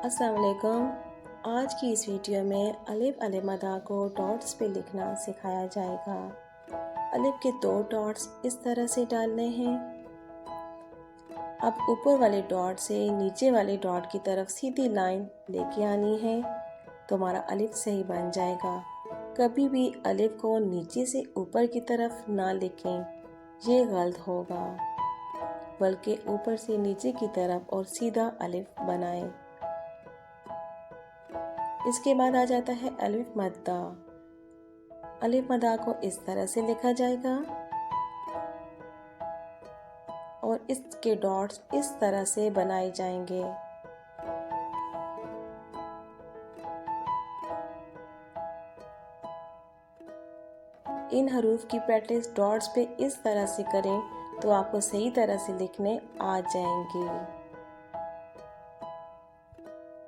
अस्सलाम वालेकुम। आज की इस वीडियो में अलिफ अलमदा को डॉट्स पे लिखना सिखाया जाएगा। अलिफ के 2 डॉट्स इस तरह से डालने हैं। अब ऊपर वाले डॉट से नीचे वाले डॉट की तरफ सीधी लाइन लेके आनी है तो हमारा अलिफ सही बन जाएगा। कभी भी अलिफ को नीचे से ऊपर की तरफ ना लिखें, ये गलत होगा, बल्कि ऊपर से नीचे की तरफ और सीधा अलिफ बनाएं। इसके बाद आ जाता है अलिफ मद्दा। अलिफ मद्दा को इस तरह से लिखा जाएगा और इसके डॉट्स इस तरह से बनाए जाएंगे। इन हरूफ की प्रैक्टिस डॉट्स पे इस तरह से करें तो आपको सही तरह से लिखने आ जाएंगे।